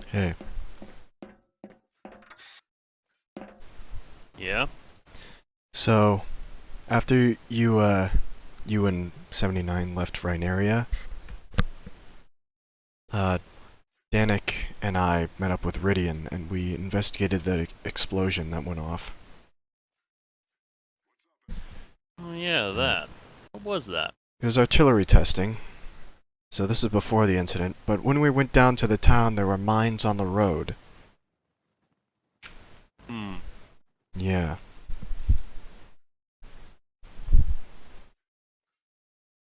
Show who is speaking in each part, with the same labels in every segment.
Speaker 1: Hey.
Speaker 2: Yeah?
Speaker 1: So, after you and 79 left Rhineria, Danik and I met up with Rydian, and we investigated the explosion that went off.
Speaker 2: Oh yeah, that. What was that?
Speaker 1: It was artillery testing, so this is before the incident, but when we went down to the town, there were mines on the road. Yeah.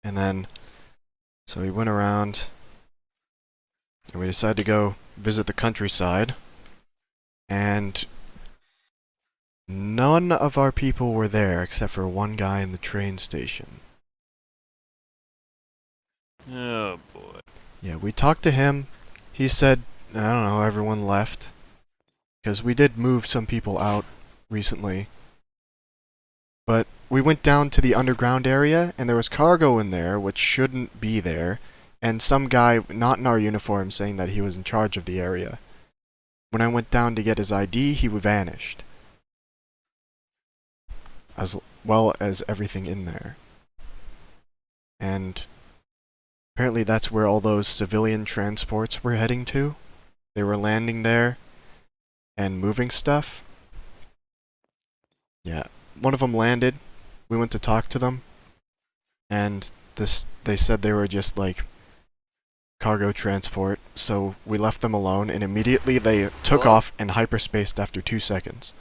Speaker 1: And then, so we went around, and we decided to go visit the countryside, and none of our people were there except for one guy in the train station.
Speaker 2: Oh boy.
Speaker 1: Yeah, we talked to him. He said, I don't know, everyone left. Because we did move some people out recently. But we went down to the underground area, and there was cargo in there, which shouldn't be there, and some guy not in our uniform saying that he was in charge of the area. When I went down to get his ID, he vanished. As well as everything in there. And apparently that's where all those civilian transports were heading to. They were landing there and moving stuff. Yeah. One of them landed. We went to talk to them. And they said they were just like cargo transport, so we left them alone, and immediately they took off and hyperspaced after 2 seconds.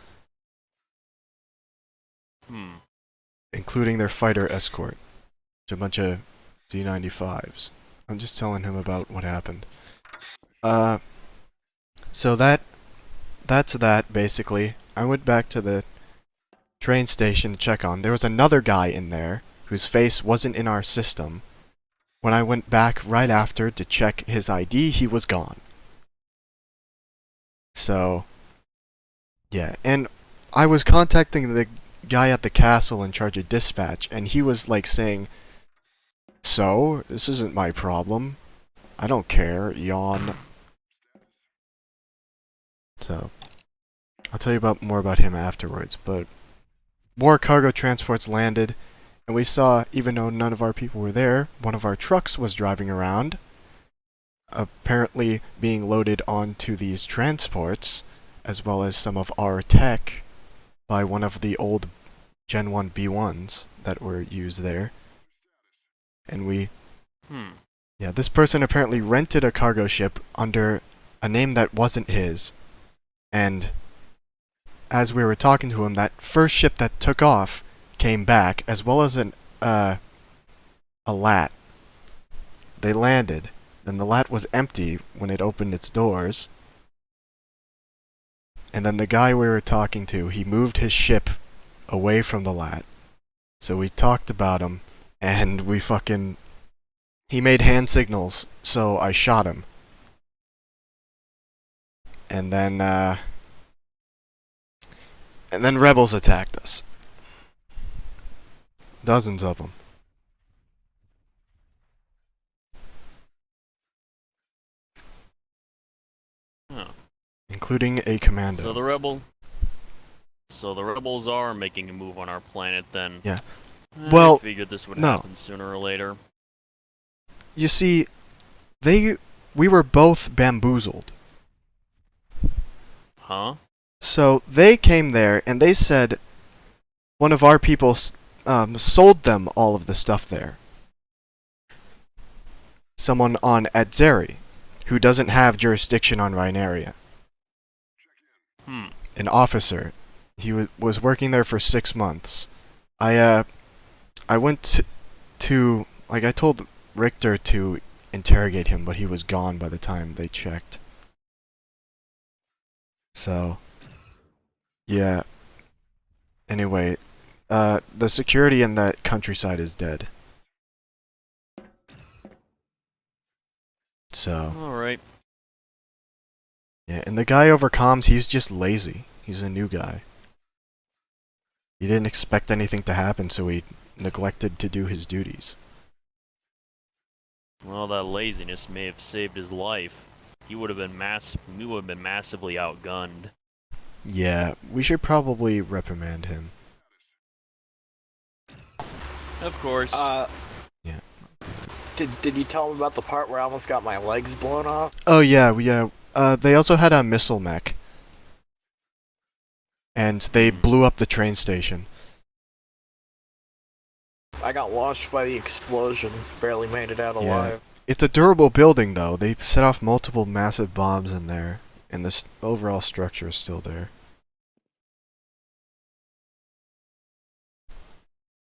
Speaker 1: Including their fighter escort. Which a bunch of Z95s. I'm just telling him about what happened. So that's that, basically. I went back to the train station to check on. There was another guy in there whose face wasn't in our system. When I went back right after to check his ID, he was gone. So, yeah. And I was contacting the guy at the castle in charge of dispatch, and he was like saying, "So, this isn't my problem. I don't care, yawn." So, I'll tell you more about him afterwards, but more cargo transports landed, and we saw, even though none of our people were there, one of our trucks was driving around, apparently being loaded onto these transports, as well as some of our tech, by one of the old Gen 1 B1s that were used there. And we... Yeah, this person apparently rented a cargo ship under a name that wasn't his, and as we were talking to him, that first ship that took off came back, as well as a lat. They landed, then the lat was empty when it opened its doors. And then the guy we were talking to, he moved his ship away from the lat. So we talked about him, and he made hand signals, so I shot him. And then rebels attacked us. Dozens of them.
Speaker 2: Huh.
Speaker 1: Including a commando.
Speaker 2: So the rebels are making a move on our planet then.
Speaker 1: Yeah.
Speaker 2: I figured this would happen sooner or later.
Speaker 1: You see, we were both bamboozled.
Speaker 2: Huh?
Speaker 1: So they came there and they said one of our people sold them all of the stuff there. Someone on Adzeri, who doesn't have jurisdiction on Rhineria. An officer. He was working there for 6 months. I went to like I told Richter to interrogate him, but he was gone by the time they checked. So, yeah. Anyway, the security in that countryside is dead. So.
Speaker 2: Alright.
Speaker 1: Yeah, and the guy over comms, he's just lazy. He's a new guy. He didn't expect anything to happen, so he neglected to do his duties.
Speaker 2: Well, that laziness may have saved his life. He would have been massively outgunned.
Speaker 1: Yeah, we should probably reprimand him.
Speaker 2: Of course.
Speaker 1: Yeah.
Speaker 3: Did you tell him about the part where I almost got my legs blown off?
Speaker 1: Oh yeah, they also had a missile mech. And they blew up the train station.
Speaker 3: I got launched by the explosion. Barely made it out
Speaker 1: Yeah.
Speaker 3: alive.
Speaker 1: It's a durable building, though. They set off multiple massive bombs in there, and this overall structure is still there.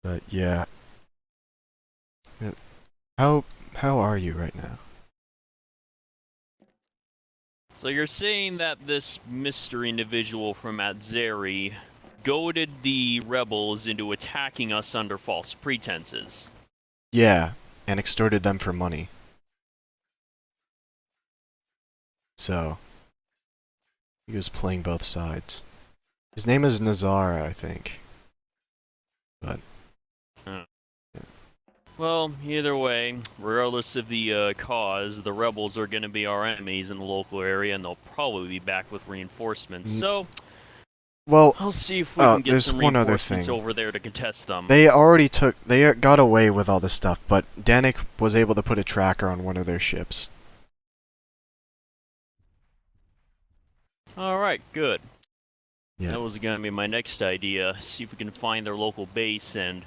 Speaker 1: But yeah. How are you right now?
Speaker 2: So you're saying that this mystery individual from Atzeri goaded the rebels into attacking us under false pretenses?
Speaker 1: Yeah, and extorted them for money. So, he was playing both sides. His name is Nazara, I think. But,
Speaker 2: Well, either way, regardless of the cause, the rebels are going to be our enemies in the local area, and they'll probably be back with reinforcements. So,
Speaker 1: well,
Speaker 2: I'll see if we can get
Speaker 1: there's
Speaker 2: some
Speaker 1: one other
Speaker 2: reinforcements
Speaker 1: thing.
Speaker 2: over there to contest them.
Speaker 1: They got away with all this stuff, but Danik was able to put a tracker on one of their ships.
Speaker 2: Alright, good.
Speaker 1: Yeah.
Speaker 2: That was going to be my next idea. See if we can find their local base and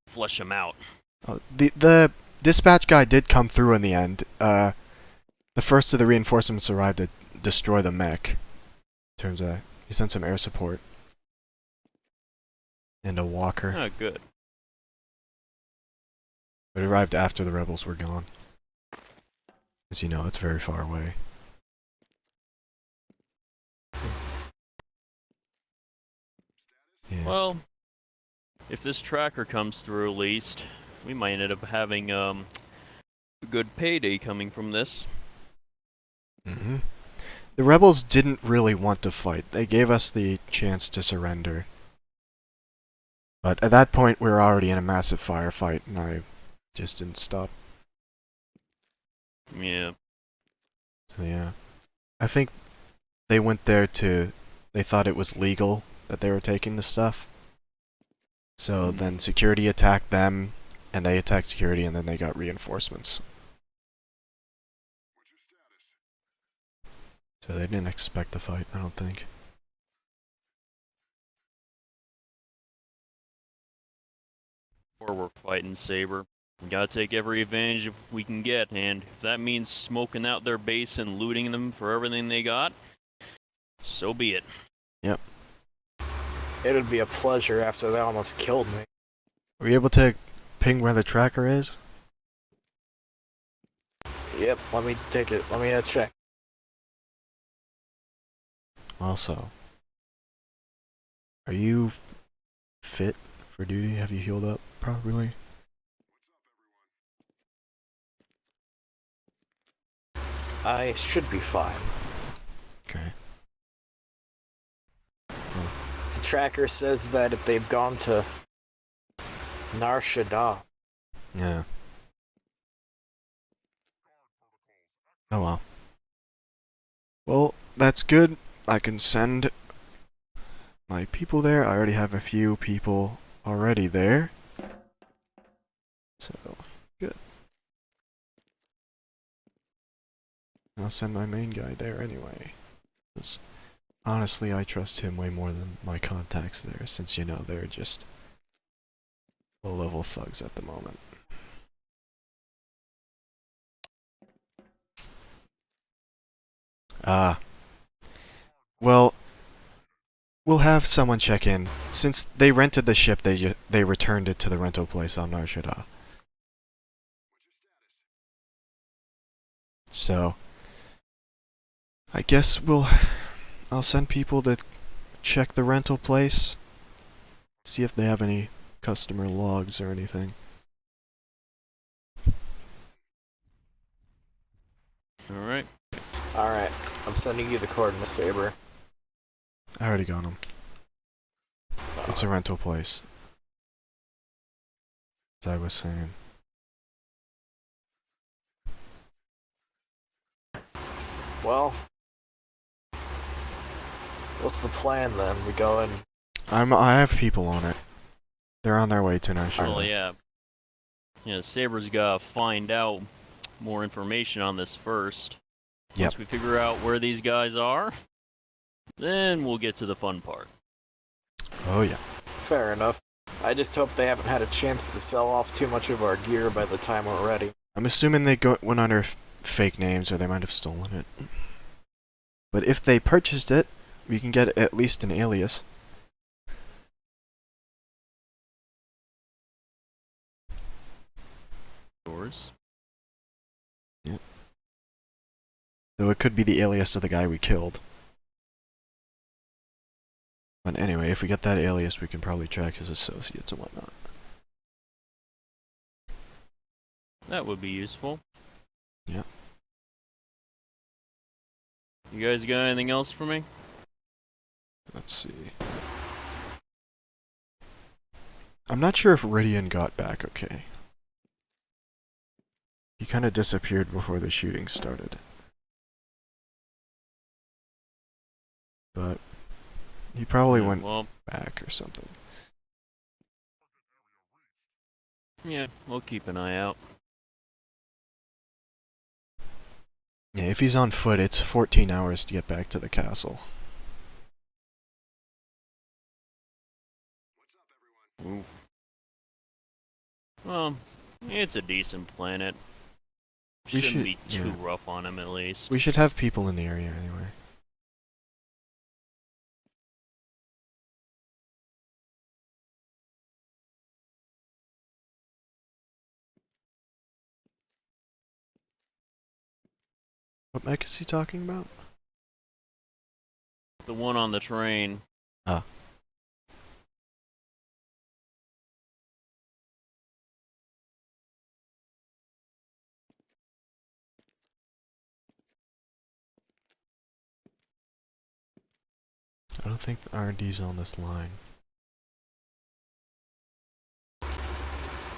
Speaker 2: flush them out.
Speaker 1: The dispatch guy did come through in the end. The first of the reinforcements arrived to destroy the mech. Turns out he sent some air support. And a walker.
Speaker 2: Oh, good.
Speaker 1: It arrived after the rebels were gone. As you know, it's very far away. Yeah.
Speaker 2: Well, if this tracker comes through at least, we might end up having a good payday coming from this.
Speaker 1: Mm-hmm. The rebels didn't really want to fight. They gave us the chance to surrender. But at that point, we were already in a massive firefight, and I just didn't stop.
Speaker 2: Yeah.
Speaker 1: So yeah. I think they went there they thought it was legal that they were taking the stuff. So then security attacked them, and they attacked security, and then they got reinforcements. So they didn't expect the fight, I don't think.
Speaker 2: Or we're fighting Saber. We gotta take every advantage we can get, and if that means smoking out their base and looting them for everything they got, so be it.
Speaker 1: Yep.
Speaker 3: It would be a pleasure after they almost killed me.
Speaker 1: Were you able to ping where the tracker is?
Speaker 3: Yep, let me take it. Let me check.
Speaker 1: Also, are you fit for duty? Have you healed up properly?
Speaker 3: I should be fine.
Speaker 1: Okay.
Speaker 3: The tracker says that if they've gone to Nar Shaddaa.
Speaker 1: Yeah. Oh well. Well, that's good. I can send my people there. I already have a few people already there. So, good. I'll send my main guy there anyway. 'Cause honestly, I trust him way more than my contacts there, since you know they're just low-level thugs at the moment. Well, we'll have someone check in. Since they rented the ship, they returned it to the rental place on Nar Shaddaa. So, I guess I'll send people to check the rental place, see if they have any customer logs or anything.
Speaker 2: Alright.
Speaker 3: Alright, I'm sending you the coordinates, Saber.
Speaker 1: I already got them. It's a rental place. as I was saying.
Speaker 3: Well, what's the plan then? We go in.
Speaker 1: I have people on it. They're on their way to Narshada.
Speaker 2: Well, yeah. Yeah, Saber's gotta find out more information on this first.
Speaker 1: Yep.
Speaker 2: Once we figure out where these guys are, then we'll get to the fun part.
Speaker 1: Oh yeah.
Speaker 3: Fair enough. I just hope they haven't had a chance to sell off too much of our gear by the time we're ready.
Speaker 1: I'm assuming they went under fake names, or they might have stolen it. But if they purchased it, we can get at least an alias.
Speaker 2: Yours.
Speaker 1: Yep. Though it could be the alias of the guy we killed. But anyway, if we get that alias, we can probably track his associates and whatnot.
Speaker 2: That would be useful.
Speaker 1: Yeah.
Speaker 2: You guys got anything else for me?
Speaker 1: Let's see. I'm not sure if Rydian got back okay. He kind of disappeared before the shooting started. But he probably went back or something.
Speaker 2: Yeah, we'll keep an eye out.
Speaker 1: Yeah, if he's on foot, it's 14 hours to get back to the castle.
Speaker 2: Oof. Well, it's a decent planet.
Speaker 1: We
Speaker 2: Shouldn't
Speaker 1: should-
Speaker 2: be too
Speaker 1: yeah.
Speaker 2: rough on him, at least.
Speaker 1: We should have people in the area anyway. What mech is he talking about?
Speaker 2: The one on the train.
Speaker 1: Ah. I don't think the R&D's on this line.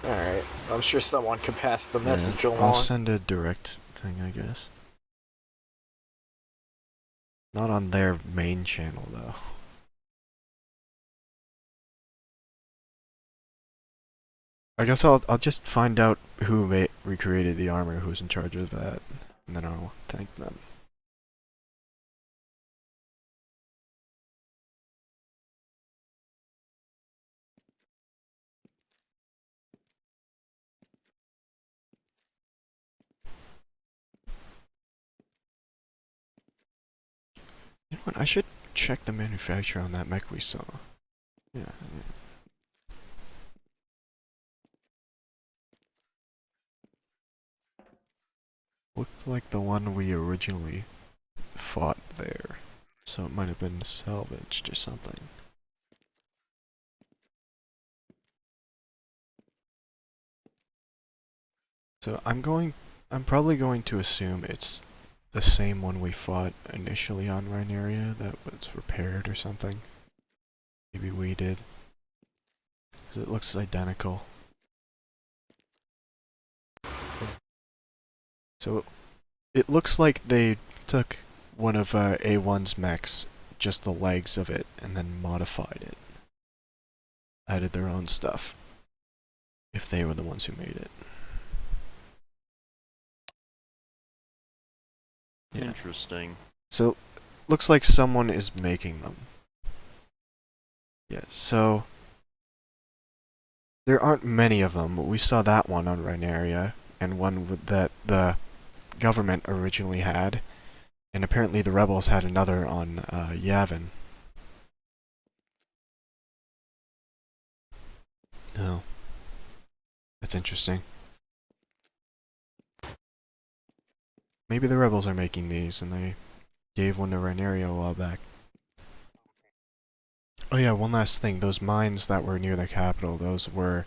Speaker 3: Alright, I'm sure someone can pass the message
Speaker 1: Yeah,
Speaker 3: along.
Speaker 1: I'll send a direct thing, I guess. Not on their main channel, though. I guess I'll just find out who recreated the armor, who's in charge of that, and then I'll thank them. You know what? I should check the manufacturer on that mech we saw. Yeah. Looked like the one we originally fought there. So it might have been salvaged or something. So I'm probably going to assume it's the same one we fought initially on Rhineria that was repaired or something. Maybe we did. Because it looks identical. So it looks like they took one of A1's mechs, just the legs of it, and then modified it. Added their own stuff. If they were the ones who made it. Yeah.
Speaker 2: Interesting.
Speaker 1: So, looks like someone is making them. Yeah, so there aren't many of them. We saw that one on Rhineria, and one that the government originally had, and apparently the rebels had another on Yavin. Oh. That's interesting. Maybe the rebels are making these, and they gave one to Rhineria a while back. Oh yeah, one last thing. Those mines that were near the capital, those were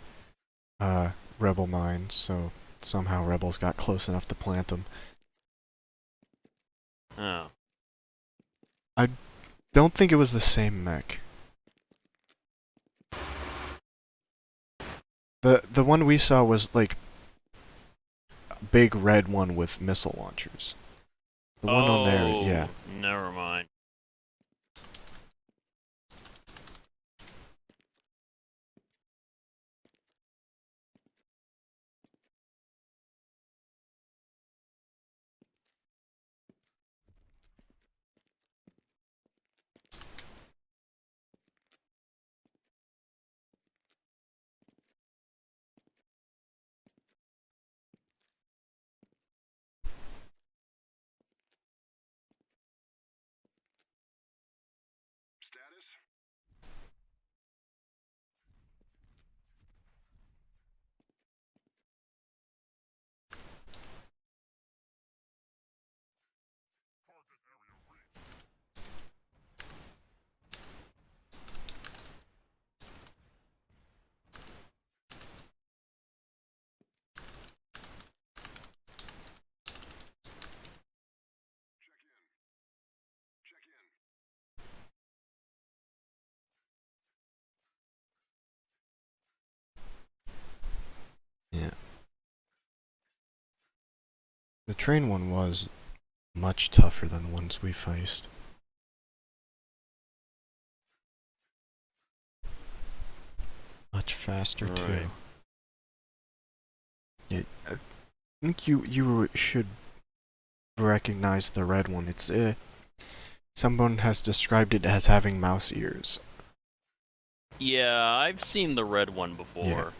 Speaker 1: rebel mines, so somehow rebels got close enough to plant them.
Speaker 2: Oh.
Speaker 1: Don't think it was the same mech. The one we saw was like a big red one with missile launchers. The one on there, yeah.
Speaker 2: Never mind.
Speaker 1: Yeah. The train one was much tougher than the ones we faced. Much faster
Speaker 2: Right.
Speaker 1: too. Yeah, I think you should recognize the red one. It's someone has described it as having mouse ears.
Speaker 2: Yeah, I've seen the red one before.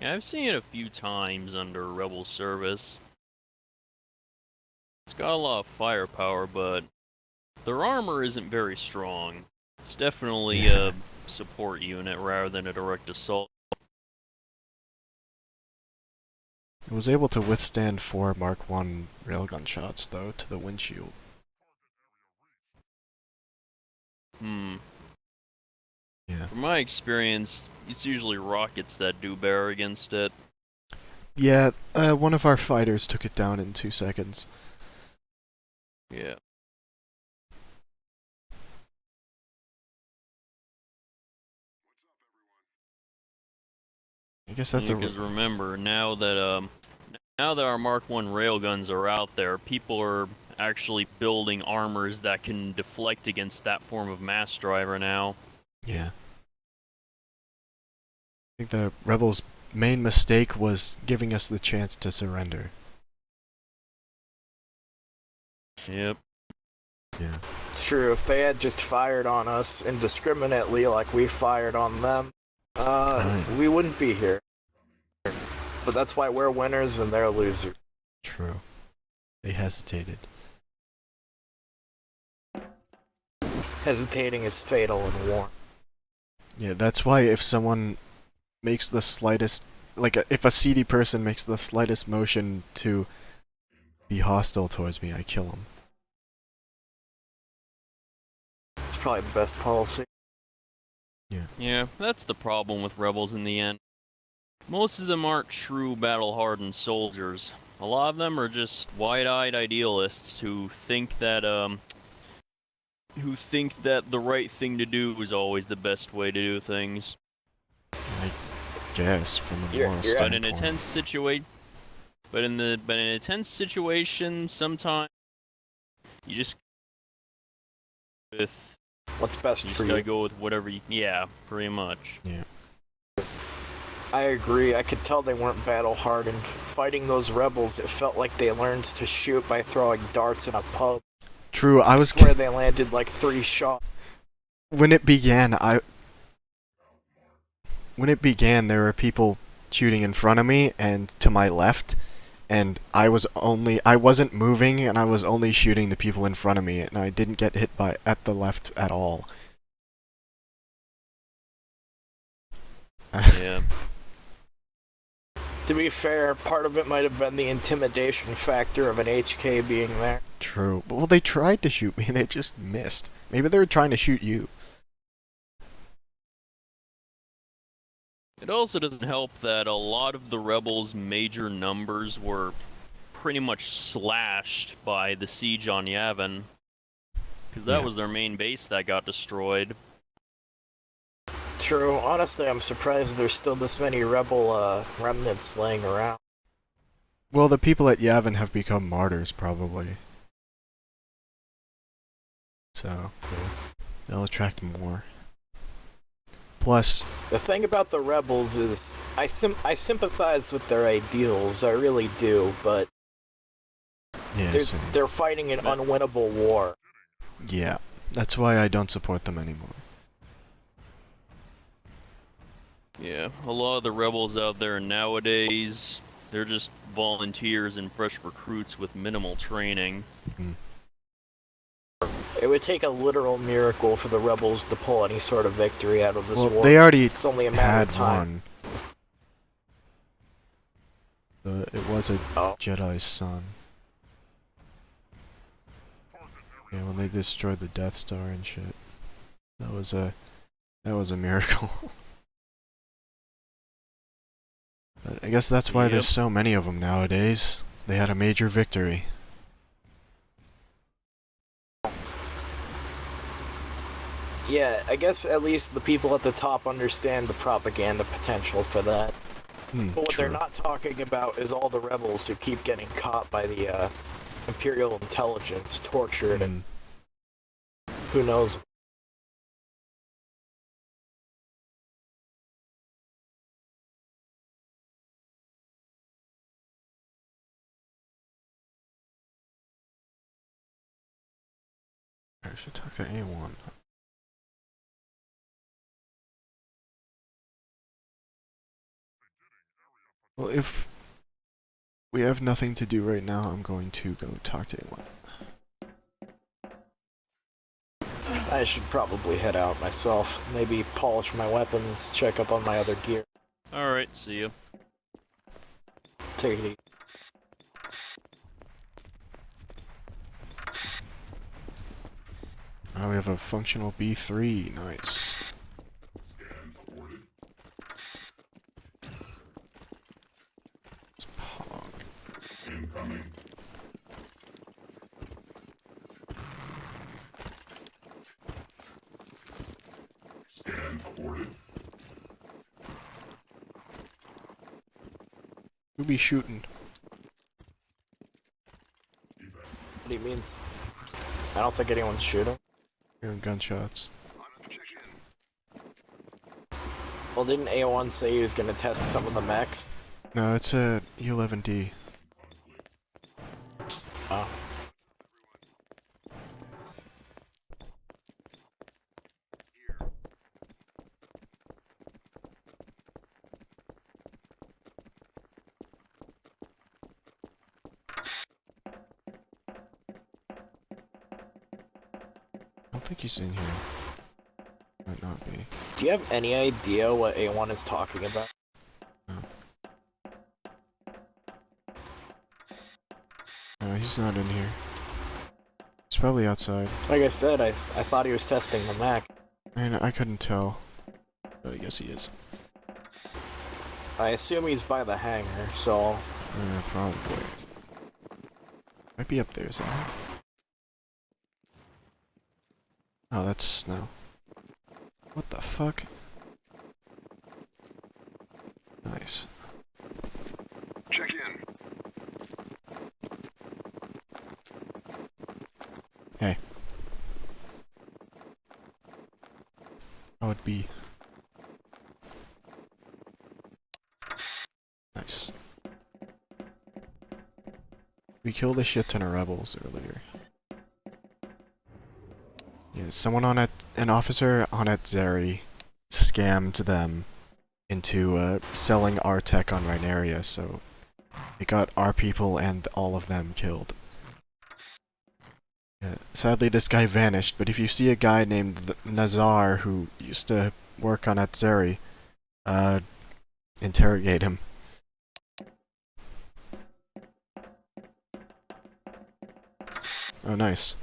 Speaker 2: Yeah, I've seen it a few times under Rebel service. It's got a lot of firepower, but their armor isn't very strong. It's definitely
Speaker 1: Yeah.
Speaker 2: a support unit rather than a direct assault.
Speaker 1: It was able to withstand 4 Mark 1 railgun shots, though, to the windshield. Yeah.
Speaker 2: From my experience, it's usually rockets that do better against it.
Speaker 1: Yeah, one of our fighters took it down in 2 seconds.
Speaker 2: Yeah.
Speaker 1: I guess that's
Speaker 2: Because remember, now that our Mark 1 railguns are out there, people are actually building armors that can deflect against that form of mass driver now.
Speaker 1: Yeah. I think the rebels' main mistake was giving us the chance to surrender.
Speaker 2: Yep.
Speaker 1: Yeah.
Speaker 3: It's true, if they had just fired on us indiscriminately like we fired on them, we wouldn't be here. But that's why we're winners and they're losers.
Speaker 1: True. They hesitated.
Speaker 3: Hesitating is fatal in war.
Speaker 1: Yeah, that's why if someone makes the slightest, like if a seedy person makes the slightest motion to be hostile towards me, I kill him.
Speaker 3: It's probably the best policy.
Speaker 2: Yeah, that's the problem with rebels in the end. Most of them aren't true battle-hardened soldiers. A lot of them are just wide-eyed idealists who think that the right thing to do is always the best way to do things.
Speaker 1: I guess from a
Speaker 3: You're-
Speaker 1: moral
Speaker 3: you're-
Speaker 2: But
Speaker 1: standpoint.
Speaker 2: in a tense situation, sometimes you just with
Speaker 3: What's best
Speaker 2: you
Speaker 3: for
Speaker 2: just gotta
Speaker 3: you?
Speaker 2: go with whatever you. Yeah, pretty much.
Speaker 1: Yeah.
Speaker 3: I agree. I could tell they weren't battle hardened. Fighting those rebels, it felt like they learned to shoot by throwing darts in a pub.
Speaker 1: True. I
Speaker 3: I
Speaker 1: was
Speaker 3: swear they landed like 3 shots.
Speaker 1: when it began. When it began, there were people shooting in front of me and to my left, and I wasn't moving, and I was only shooting the people in front of me, and I didn't get hit at the left at all.
Speaker 2: Yeah.
Speaker 3: To be fair, part of it might have been the intimidation factor of an HK being there.
Speaker 1: True. Well, they tried to shoot me, and they just missed. Maybe they were trying to shoot you.
Speaker 2: It also doesn't help that a lot of the rebels' major numbers were pretty much slashed by the siege on Yavin. Because that
Speaker 1: Yeah.
Speaker 2: was their main base that got destroyed.
Speaker 3: True. Honestly, I'm surprised there's still this many rebel remnants laying around.
Speaker 1: Well, the people at Yavin have become martyrs, probably. So, they'll attract more. Plus,
Speaker 3: The thing about the rebels is, I sympathize with their ideals, I really do, but
Speaker 1: yeah,
Speaker 3: they're fighting an unwinnable war.
Speaker 1: yeah, that's why I don't support them anymore.
Speaker 2: Yeah, a lot of the rebels out there nowadays, they're just volunteers and fresh recruits with minimal training.
Speaker 3: It would take a literal miracle for the rebels to pull any sort of victory out of this war.
Speaker 1: They already
Speaker 3: It's only a matter of
Speaker 1: had
Speaker 3: time.
Speaker 1: one. It was a
Speaker 3: Oh.
Speaker 1: Jedi's son. Yeah, when they destroyed the Death Star and shit. That was a miracle. But I guess that's why there's so many of them nowadays. They had a major victory.
Speaker 3: Yeah, I guess at least the people at the top understand the propaganda potential for that. But what
Speaker 1: True.
Speaker 3: they're not talking about is all the rebels who keep getting caught by the Imperial intelligence, tortured, and who knows.
Speaker 1: I should talk to A1. Well, if we have nothing to do right now, I'm going to go talk to A1.
Speaker 3: I should probably head out myself. Maybe polish my weapons, check up on my other gear.
Speaker 2: Alright, see ya.
Speaker 3: Take it easy.
Speaker 1: Now we have a functional B3. Nice. It's Pog.
Speaker 4: Incoming. Scan aborted.
Speaker 1: Who be shooting?
Speaker 3: What do you mean? I don't think anyone's shooting.
Speaker 1: Hearing gunshots.
Speaker 3: Well, didn't A1 say he was gonna test some of the mechs?
Speaker 1: No, it's a U11D.
Speaker 3: Oh.
Speaker 1: I don't think he's in here. Might not be.
Speaker 3: Do you have any idea what A1 is talking about?
Speaker 1: No, he's not in here. He's probably outside.
Speaker 3: Like I said, I thought he was testing the mech.
Speaker 1: I mean, I couldn't tell. But I guess he is.
Speaker 3: I assume he's by the hangar, so...
Speaker 1: Probably. Might be up there, is that him? Oh, that's snow. What the fuck? Nice.
Speaker 4: Check in.
Speaker 1: Hey. Oh, it'd be. Nice. We killed a shit ton of rebels earlier. Yeah, someone on an officer on Zeri scammed them into selling our tech on Rhineria, so it got our people and all of them killed. Yeah, sadly, this guy vanished, but if you see a guy named Nazar who used to work on Zeri, interrogate him. Oh, nice.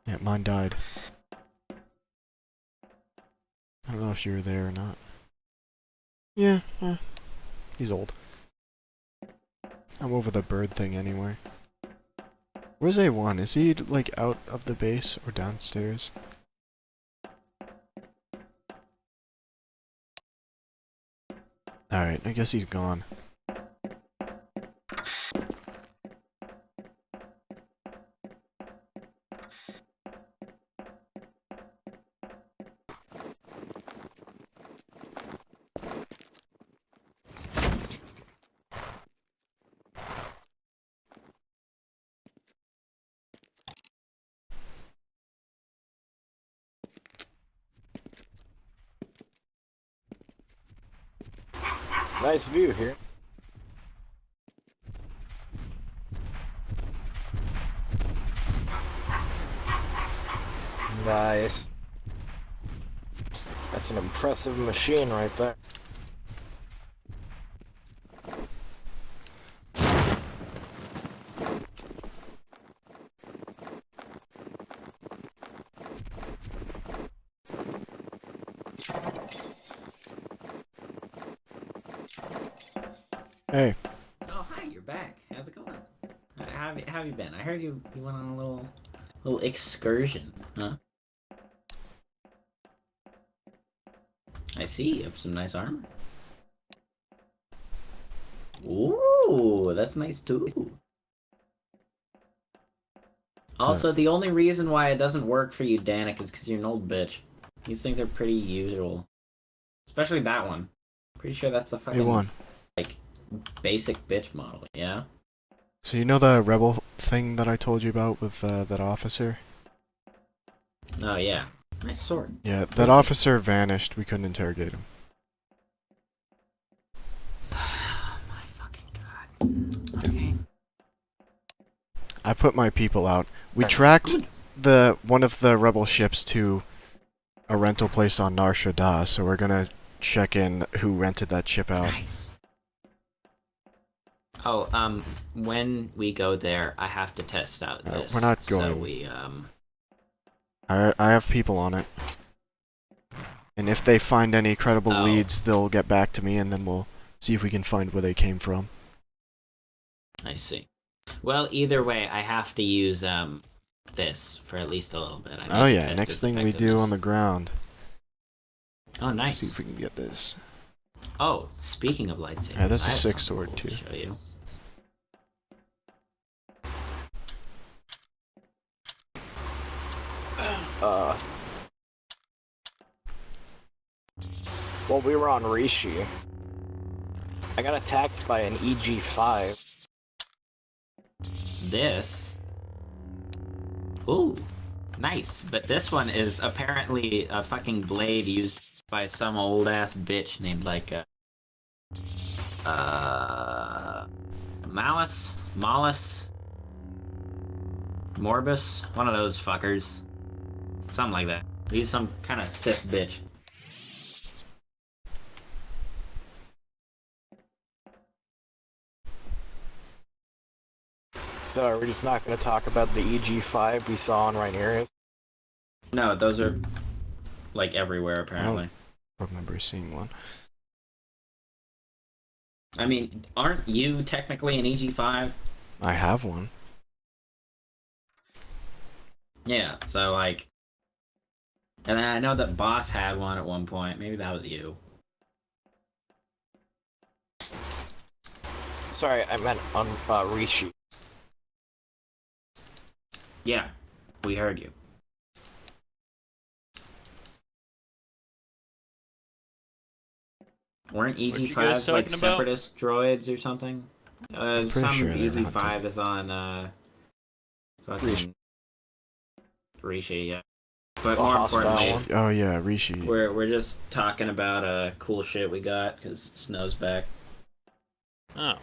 Speaker 1: Yeah, mine died. I don't know if you were there or not. Yeah, he's old. I'm over the bird thing anyway. Where's A1? Is he, like, out of the base or downstairs? Alright, I guess he's gone.
Speaker 3: Nice view here. Nice. That's an impressive machine right there.
Speaker 1: Hey,
Speaker 5: Oh, hi, you're back. How's it going? How have you been? I heard you went on a little excursion, huh? I see, you have some nice armor. Ooh, that's nice too. Also, the only reason why it doesn't work for you, Danik, is because you're an old bitch. These things are pretty usual. Especially that one. Pretty sure that's the fucking,
Speaker 1: A1.
Speaker 5: like, basic bitch model, yeah?
Speaker 1: So you know the rebel thing that I told you about with that officer?
Speaker 5: Oh, yeah. Nice sword.
Speaker 1: Yeah, that officer vanished. We couldn't interrogate him.
Speaker 5: Oh my fucking god. Okay.
Speaker 1: I put my people out. We tracked one of the rebel ships to a rental place on Nar Shaddaa, so we're gonna check in who rented that ship out.
Speaker 5: Nice. Oh, when we go there, I have to test out this.
Speaker 1: We're not
Speaker 5: So
Speaker 1: going.
Speaker 5: we,
Speaker 1: I have people on it. And if they find any credible
Speaker 5: Oh.
Speaker 1: leads, they'll get back to me, and then we'll see if we can find where they came from.
Speaker 5: I see. Well, either way, I have to use, this for at least a little bit. I need
Speaker 1: Oh
Speaker 5: to
Speaker 1: yeah,
Speaker 5: test
Speaker 1: next
Speaker 5: its
Speaker 1: thing we do
Speaker 5: effectiveness.
Speaker 1: on the ground.
Speaker 5: Oh,
Speaker 1: Let's
Speaker 5: nice.
Speaker 1: see if we can get this.
Speaker 5: Oh, speaking of lightsabers,
Speaker 1: Yeah, that's a
Speaker 5: I have
Speaker 1: six
Speaker 5: something
Speaker 1: sword,
Speaker 5: cool to
Speaker 1: too.
Speaker 5: show you.
Speaker 3: While we were on Rishi, I got attacked by an EG5.
Speaker 5: This. Ooh, nice. But this one is apparently a fucking blade used by some old ass bitch named like Malice, Morbus, one of those fuckers, something like that. He's some kind of Sith bitch.
Speaker 3: So are we just not going to talk about the EG5 we saw on Rhaenyra's?
Speaker 5: No, those are like everywhere apparently.
Speaker 1: I remember seeing one.
Speaker 5: I mean, aren't you technically an EG5?
Speaker 1: I have one.
Speaker 5: Yeah, so like, and then I know that Boss had one at one point. Maybe that was you.
Speaker 3: Sorry, I meant on Rishi.
Speaker 5: Yeah, we heard you. Weren't
Speaker 2: What you guys
Speaker 5: EG5s like
Speaker 2: talking about?
Speaker 5: separatist droids or something?
Speaker 1: pretty
Speaker 5: Some
Speaker 1: sure they're
Speaker 5: EG5 is on fucking Rishi, yeah. But
Speaker 3: The
Speaker 5: more
Speaker 3: hostile
Speaker 5: importantly,
Speaker 3: one.
Speaker 1: Oh yeah, Rishi.
Speaker 5: we're just talking about cool shit we got because Snow's back.
Speaker 2: Oh.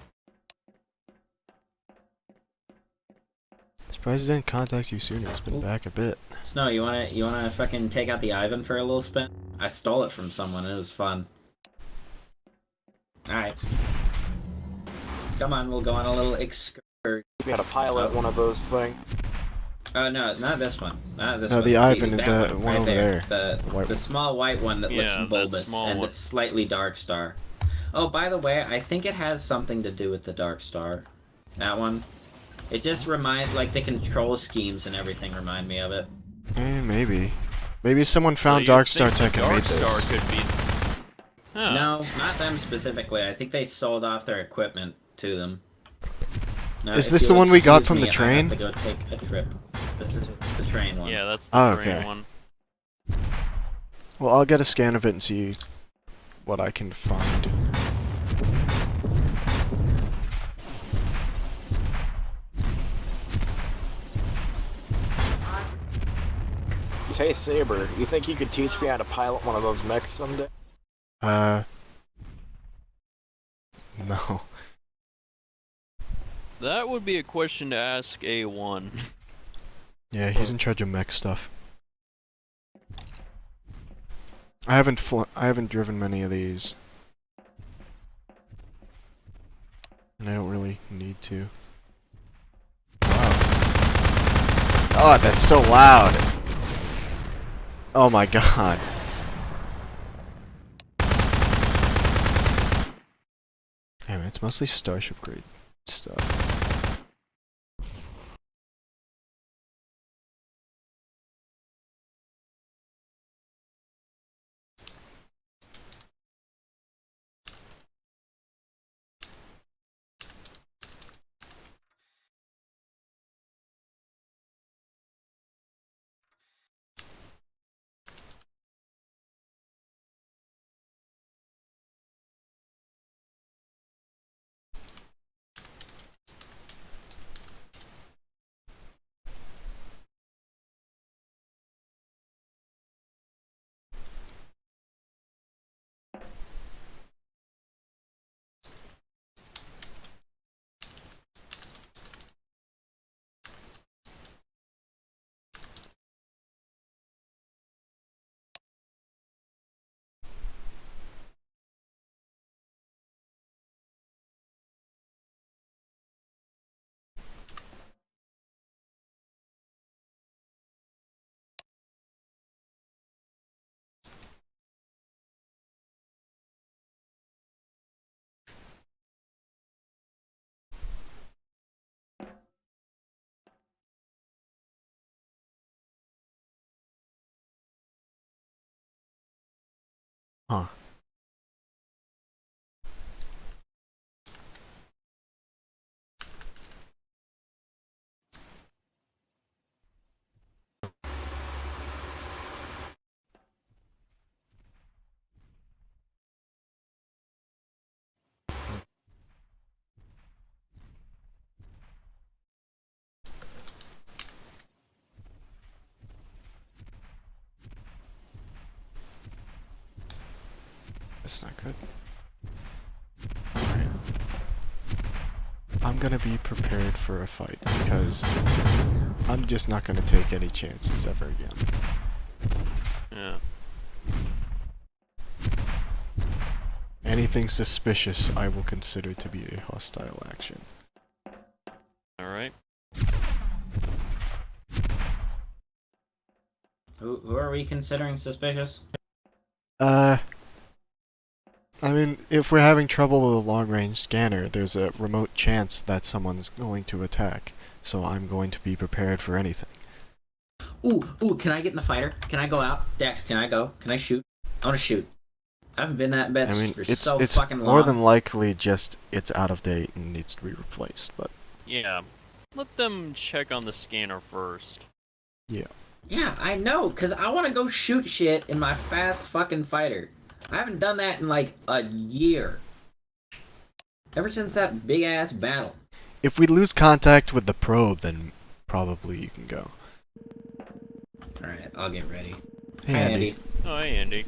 Speaker 1: Surprised he didn't contact you sooner. It's been back a bit.
Speaker 5: Snow, you wanna fucking take out the Ivan for a little spin? I stole it from someone. It was fun. All right. Come on, we'll go on a little excursion.
Speaker 3: We gotta pilot one of those things.
Speaker 5: Oh no, not this one. Not this
Speaker 1: No,
Speaker 5: one.
Speaker 1: the Ivan,
Speaker 5: that
Speaker 1: the one over there. The white
Speaker 5: The
Speaker 1: one.
Speaker 5: small white one that
Speaker 2: Yeah,
Speaker 5: looks
Speaker 2: that
Speaker 5: bulbous
Speaker 2: small
Speaker 5: and
Speaker 2: one.
Speaker 5: it's slightly dark star. Oh, by the way, I think it has something to do with the dark star. That one. It just reminds, like, the control schemes and everything remind me of it.
Speaker 1: Maybe. Maybe someone
Speaker 2: So
Speaker 1: found
Speaker 2: you
Speaker 1: Dark Star
Speaker 2: think
Speaker 1: Tech and
Speaker 2: Dark
Speaker 1: made
Speaker 2: Star
Speaker 1: this.
Speaker 2: could be. Huh.
Speaker 5: No, not them specifically. I think they sold off their equipment to them. Now,
Speaker 1: Is
Speaker 5: if
Speaker 1: this
Speaker 5: you'll
Speaker 1: the one we got
Speaker 5: excuse
Speaker 1: from the
Speaker 5: me, I
Speaker 1: train?
Speaker 5: have to go take a trip. This is the train one.
Speaker 2: Yeah, that's the
Speaker 1: Oh,
Speaker 2: train
Speaker 1: okay.
Speaker 2: one.
Speaker 1: Well, I'll get a scan of it and see what I can find.
Speaker 3: Hey Saber, you think you could teach me how to pilot one of those mechs someday?
Speaker 1: No.
Speaker 2: That would be a question to ask A1.
Speaker 1: Yeah, he's in charge of mech stuff. I haven't driven many of these. And I don't really need to. Wow. Oh, that's so loud! Oh my god. Damn, it's mostly Starship grade stuff. Huh. That's not good. Alright. I'm gonna be prepared for a fight, because I'm just not gonna take any chances ever again.
Speaker 2: Yeah.
Speaker 1: Anything suspicious I will consider to be a hostile action.
Speaker 2: Alright.
Speaker 5: Who are we considering suspicious?
Speaker 1: I mean, if we're having trouble with a long-range scanner, there's a remote chance that someone's going to attack, so I'm going to be prepared for anything.
Speaker 5: Ooh, can I get in the fighter? Can I go out? Dax, can I go? Can I shoot? I want to shoot. I haven't been that bed
Speaker 1: I mean,
Speaker 5: for
Speaker 1: it's
Speaker 5: so fucking long.
Speaker 1: more than likely just it's out of date and needs to be replaced, but
Speaker 2: Yeah. Let them check on the scanner first.
Speaker 1: yeah.
Speaker 5: Yeah, I know, because I want to go shoot shit in my fast fucking fighter. I haven't done that in like a year. Ever since that big ass battle.
Speaker 1: If we lose contact with the probe, then probably you can go.
Speaker 5: Alright, I'll get ready.
Speaker 1: Hey,
Speaker 5: Hi,
Speaker 1: Andy.
Speaker 2: Oh, hey, Andy.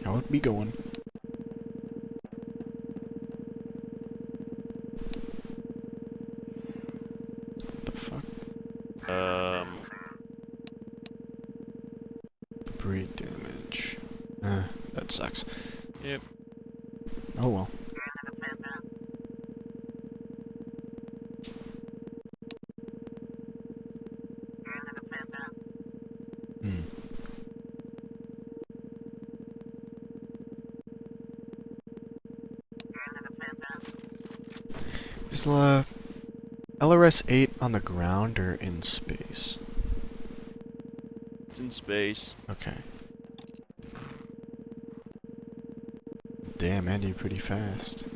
Speaker 1: How it be going? What the fuck? Debris damage. That sucks.
Speaker 2: Yep.
Speaker 1: Oh well. Hmm. Is the LRS-8 on the ground or in space?
Speaker 2: It's in space.
Speaker 1: Okay. Damn, Andy, pretty fast.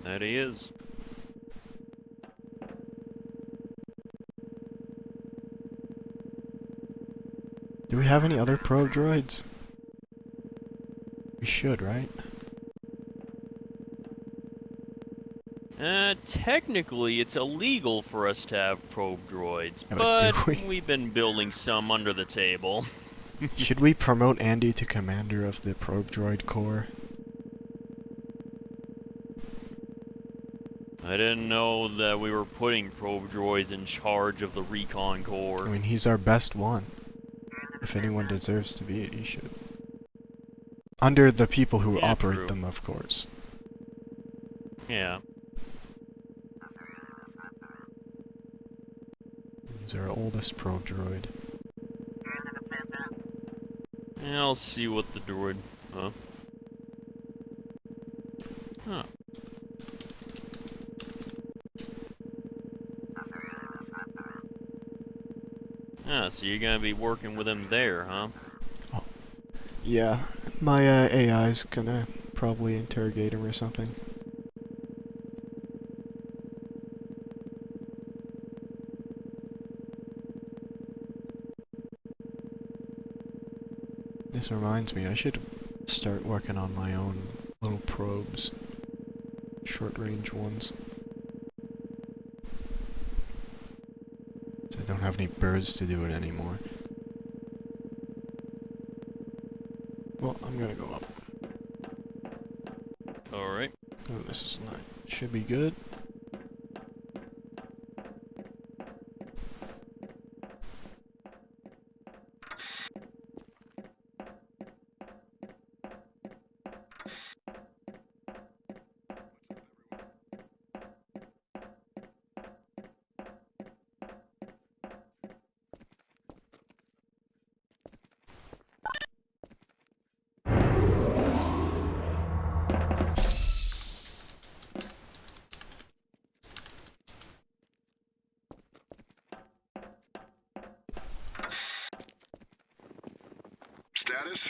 Speaker 2: That he is.
Speaker 1: Do we have any other probe droids? We should, right?
Speaker 2: Technically, it's illegal for us to have probe droids,
Speaker 1: Yeah,
Speaker 2: but
Speaker 1: but do we?
Speaker 2: we've been building some under the table.
Speaker 1: Should we promote Andy to commander of the probe droid corps?
Speaker 2: I didn't know that we were putting probe droids in charge of the recon
Speaker 1: I
Speaker 2: corps.
Speaker 1: mean, he's our best one. If anyone deserves to be it, he should. Under the people who
Speaker 2: Yeah,
Speaker 1: operate
Speaker 2: true.
Speaker 1: them, of course.
Speaker 2: Yeah.
Speaker 1: He's our oldest probe droid.
Speaker 2: I'll see what the droid... Huh? Huh. Ah, so you're gonna be working with him there, huh?
Speaker 1: Yeah, my AI's gonna probably interrogate him or something. This reminds me, I should start working on my own little probes. Short-range ones. So I don't have any birds to do it anymore. Well, I'm gonna go up.
Speaker 2: Alright.
Speaker 1: Oh, this is not... should be good.
Speaker 4: Status?